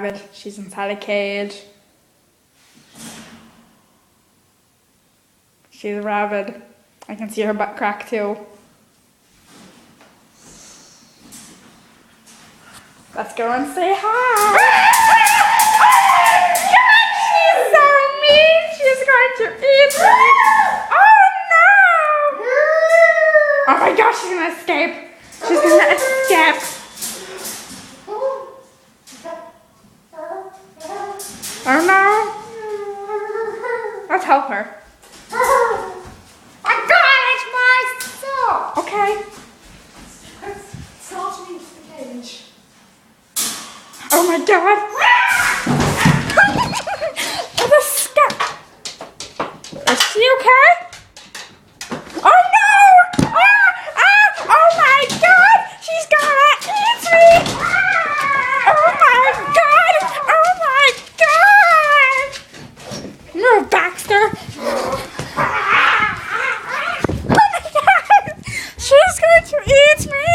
rabbit. She's inside a cage. She's a rabbit. I can see her butt crack too. Let's go and say hi. Oh, God, she's so mean. She's going to eat me. Oh, no. Oh, my gosh, she's going to escape. She's going to escape. Oh, no. Let's help her. Oh, God, it's my soul. Okay. It's not me, it's the cage. Oh my God! It's a skunk. Is she okay? Oh no! Oh my God! She's gonna eat me! Oh my God! Oh my God! Move, Baxter! Oh my God! She's going to eat me!